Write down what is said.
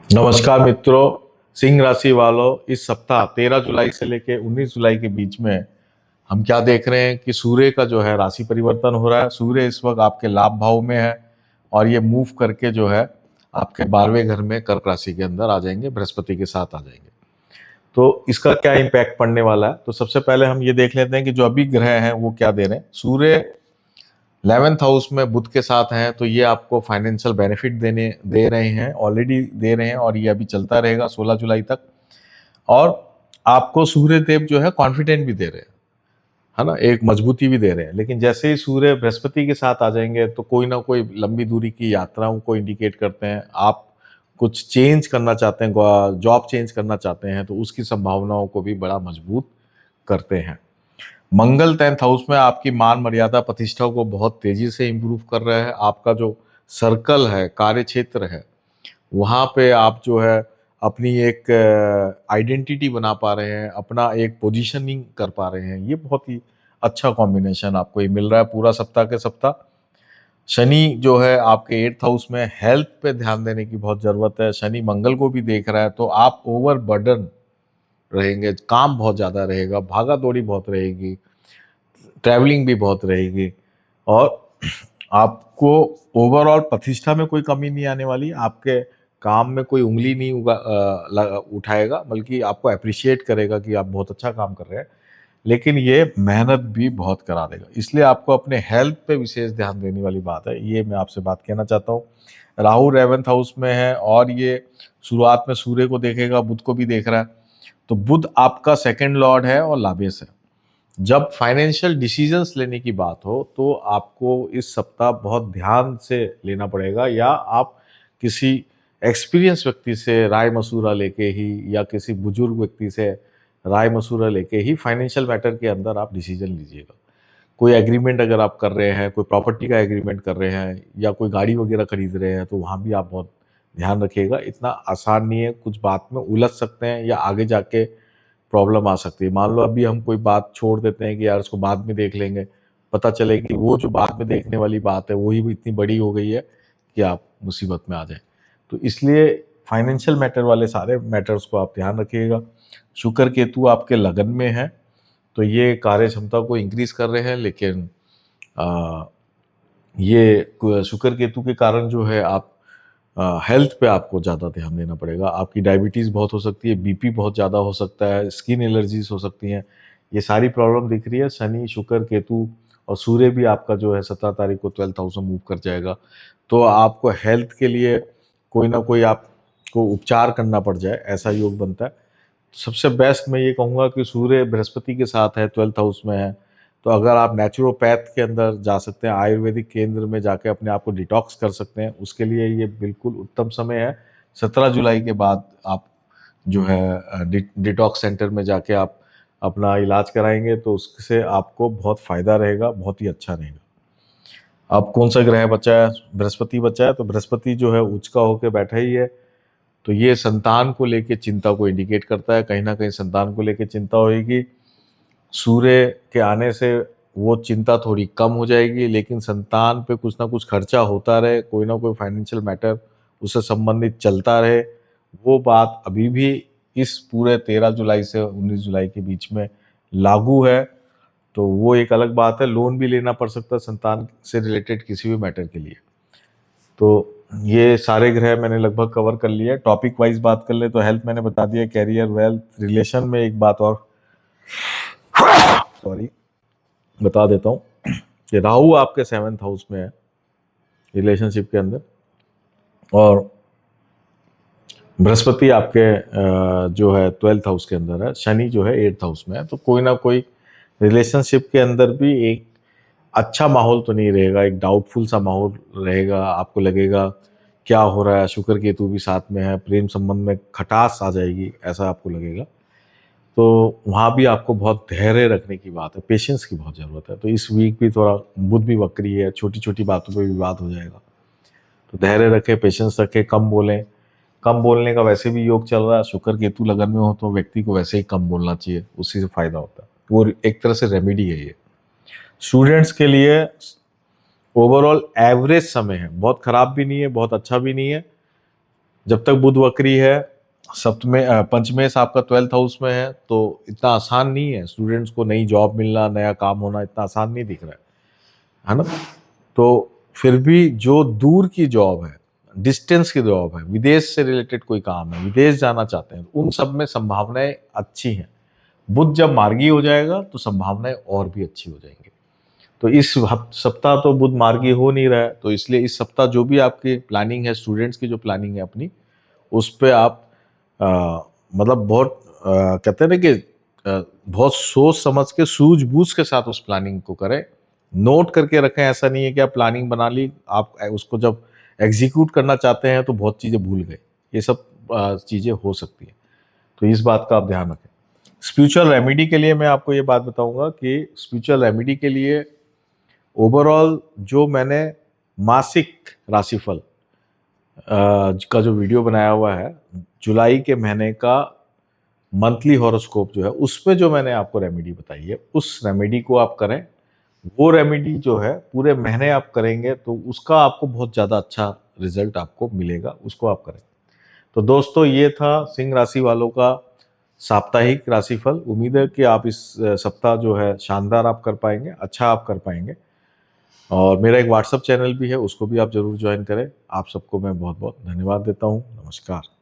नमस्कार मित्रों। सिंह राशि वालों, इस सप्ताह 13 जुलाई से लेकर 19 जुलाई के बीच में हम क्या देख रहे हैं कि सूर्य का जो है राशि परिवर्तन हो रहा है। सूर्य इस वक्त आपके लाभ भाव में है और ये मूव करके जो है आपके 12वें घर में कर्क राशि के अंदर आ जाएंगे, बृहस्पति के साथ आ जाएंगे। तो इसका क्या इम्पैक्ट पड़ने वाला है, तो सबसे पहले हम ये देख लेते हैं कि जो अभी ग्रह हैं वो क्या दे रहे हैं। सूर्य 11th हाउस में बुध के साथ हैं, तो ये आपको फाइनेंशियल बेनिफिट दे रहे हैं, ऑलरेडी दे रहे हैं और ये अभी चलता रहेगा 16 जुलाई तक। और आपको सूर्य देव जो है कॉन्फिडेंट भी दे रहे हैं, है ना, एक मजबूती भी दे रहे हैं। लेकिन जैसे ही सूर्य बृहस्पति के साथ आ जाएंगे तो कोई ना कोई लंबी दूरी की यात्राओं को इंडिकेट करते हैं। आप कुछ चेंज करना चाहते हैं, जॉब चेंज करना चाहते हैं, तो उसकी संभावनाओं को भी बड़ा मजबूत करते हैं। मंगल 10th हाउस में आपकी मान मर्यादा प्रतिष्ठा को बहुत तेजी से इम्प्रूव कर रहा है। आपका जो सर्कल है, कार्य क्षेत्र है, वहाँ पे आप जो है अपनी एक आइडेंटिटी बना पा रहे हैं, अपना एक पोजीशनिंग कर पा रहे हैं। ये बहुत ही अच्छा कॉम्बिनेशन आपको ये मिल रहा है पूरा सप्ताह के सप्ताह। शनि जो है आपके 8th हाउस में, हेल्थ पे ध्यान देने की बहुत ज़रूरत है। शनि मंगल को भी देख रहा है, तो आप ओवर बर्डन रहेंगे, काम बहुत ज़्यादा रहेगा, भागा दौड़ी बहुत रहेगी, ट्रैवलिंग भी बहुत रहेगी और आपको ओवरऑल प्रतिष्ठा में कोई कमी नहीं आने वाली। आपके काम में कोई उंगली नहीं उठाएगा, बल्कि आपको अप्रिशिएट करेगा कि आप बहुत अच्छा काम कर रहे हैं। लेकिन ये मेहनत भी बहुत करा देगा, इसलिए आपको अपने हेल्थ पे विशेष ध्यान देने वाली बात है। ये मैं आपसे बात कहना चाहता हूँ। राहु 11th हाउस में है और ये शुरुआत में सूर्य को देखेगा, बुध को भी देख रहा है। तो बुध आपका सेकंड लॉर्ड है और लाभेश है। जब फाइनेंशियल डिसीजंस लेने की बात हो तो आपको इस सप्ताह बहुत ध्यान से लेना पड़ेगा, या आप किसी एक्सपीरियंस व्यक्ति से राय मशूरा लेके ही, या किसी बुजुर्ग व्यक्ति से राय मशूरा लेके ही फाइनेंशियल मैटर के अंदर आप डिसीजन लीजिएगा। कोई एग्रीमेंट अगर आप कर रहे हैं, कोई प्रॉपर्टी का एग्रीमेंट कर रहे हैं, या कोई गाड़ी वगैरह खरीद रहे हैं, तो वहाँ भी आप बहुत ध्यान रखिएगा। इतना आसान नहीं है, कुछ बात में उलझ सकते हैं या आगे जाके प्रॉब्लम आ सकती है। मान लो अभी हम कोई बात छोड़ देते हैं कि यार उसको बाद में देख लेंगे, पता चले कि वो जो बाद में देखने वाली बात है वही भी इतनी बड़ी हो गई है कि आप मुसीबत में आ जाए। तो इसलिए फाइनेंशियल मैटर वाले सारे मैटर्स को आप ध्यान रखिएगा। शुक्र केतु आपके लगन में है, तो ये कार्य क्षमता को इंक्रीज कर रहे हैं, लेकिन ये शुक्र केतु के कारण जो है आप हेल्थ पे आपको ज़्यादा ध्यान देना पड़ेगा। आपकी डायबिटीज़ बहुत हो सकती है, बीपी बहुत ज़्यादा हो सकता है, स्किन एलर्जीज हो सकती हैं। ये सारी प्रॉब्लम दिख रही है। शनि, शुक्र, केतु और सूर्य भी आपका जो है 17 तारीख को 12th हाउस में मूव कर जाएगा। तो आपको हेल्थ के लिए कोई ना कोई आपको उपचार करना पड़ जाए, ऐसा योग बनता है। सबसे बेस्ट मैं ये कहूँगा कि सूर्य बृहस्पति के साथ है, 12th हाउस में है, तो अगर आप नेचुरोपैथ के अंदर जा सकते हैं, आयुर्वेदिक केंद्र में जाके अपने आप को डिटॉक्स कर सकते हैं, उसके लिए ये बिल्कुल उत्तम समय है। 17 जुलाई के बाद आप जो है डिटॉक्स सेंटर में जाके आप अपना इलाज कराएंगे, तो उससे आपको बहुत फ़ायदा रहेगा, बहुत ही अच्छा रहेगा। अब कौन सा ग्रह बचा है? बृहस्पति बचा है। तो बृहस्पति जो है उच्च का होकर बैठा ही है, तो ये संतान को लेके चिंता को इंडिकेट करता है। कहीं ना कहीं संतान को लेके चिंता होगी। सूर्य के आने से वो चिंता थोड़ी कम हो जाएगी, लेकिन संतान पे कुछ ना कुछ खर्चा होता रहे, कोई ना कोई फाइनेंशियल मैटर उससे संबंधित चलता रहे, वो बात अभी भी इस पूरे 13 जुलाई से 19 जुलाई के बीच में लागू है। तो वो एक अलग बात है। लोन भी लेना पड़ सकता है संतान से रिलेटेड किसी भी मैटर के लिए। तो ये सारे ग्रह मैंने लगभग कवर कर लिए। टॉपिक वाइज बात कर ले तो हेल्थ मैंने बता दिया, कैरियर, वेल्थ, रिलेशन में एक बात और सॉरी बता देता हूँ कि राहु आपके 7th हाउस में है रिलेशनशिप के अंदर, और बृहस्पति आपके जो है 12th हाउस के अंदर है, शनि जो है 8th हाउस में है। तो कोई ना कोई रिलेशनशिप के अंदर भी एक अच्छा माहौल तो नहीं रहेगा, एक डाउटफुल सा माहौल रहेगा। आपको लगेगा क्या हो रहा है, शुक्र केतु भी साथ में है, प्रेम संबंध में खटास आ जाएगी, ऐसा आपको लगेगा। तो वहाँ भी आपको बहुत धैर्य रखने की बात है, पेशेंस की बहुत ज़रूरत है। तो इस वीक भी थोड़ा बुध भी वक्री है, छोटी छोटी बातों पे विवाद हो जाएगा, तो धैर्य रखें, पेशेंस रखें, कम बोलें। कम बोलने का वैसे भी योग चल रहा है, शुक्र केतु लगन में हो तो व्यक्ति को वैसे ही कम बोलना चाहिए, उसी से फायदा होता है। वो एक तरह से रेमेडी है ये। स्टूडेंट्स के लिए ओवरऑल एवरेज समय है, बहुत खराब भी नहीं है, बहुत अच्छा भी नहीं है, जब तक बुध वक्री है, सप्तमे पंचमेश आपका 12th हाउस में है, तो इतना आसान नहीं है स्टूडेंट्स को नई जॉब मिलना, नया काम होना इतना आसान नहीं दिख रहा है ना। तो फिर भी जो दूर की जॉब है, डिस्टेंस की जॉब है, विदेश से रिलेटेड कोई काम है, विदेश जाना चाहते हैं, उन सब में संभावनाएं अच्छी हैं। बुध जब मार्गी हो जाएगा तो संभावनाएं और भी अच्छी हो जाएंगी। तो इस सप्ताह तो बुध मार्गी हो नहीं रहा है, तो इसलिए इस सप्ताह जो भी आपकी प्लानिंग है, स्टूडेंट्स की जो प्लानिंग है अपनी, उस पे आप मतलब बहुत कहते हैं ना कि बहुत सोच समझ के, सूझबूझ के साथ उस प्लानिंग को करें, नोट करके रखें। ऐसा नहीं है कि आप प्लानिंग बना ली, आप उसको जब एग्जीक्यूट करना चाहते हैं तो बहुत चीज़ें भूल गए। ये सब चीज़ें हो सकती है, तो इस बात का आप ध्यान रखें। स्पिरिचुअल रेमेडी के लिए मैं आपको ये बात बताऊंगा कि स्पिरिचुअल रेमेडी के लिए ओवरऑल जो मैंने मासिक राशिफल का जो वीडियो बनाया हुआ है, जुलाई के महीने का मंथली हॉरोस्कोप जो है, उसमें जो मैंने आपको रेमेडी बताई है, उस रेमेडी को आप करें। वो रेमेडी जो है पूरे महीने आप करेंगे तो उसका आपको बहुत ज़्यादा अच्छा रिजल्ट आपको मिलेगा, उसको आप करें। तो दोस्तों, ये था सिंह राशि वालों का साप्ताहिक राशिफल। उम्मीद है कि आप इस सप्ताह जो है शानदार आप कर पाएंगे, अच्छा आप कर पाएंगे। और मेरा एक व्हाट्सएप चैनल भी है, उसको भी आप जरूर ज्वाइन करें। आप सबको मैं बहुत बहुत धन्यवाद देता हूँ। नमस्कार।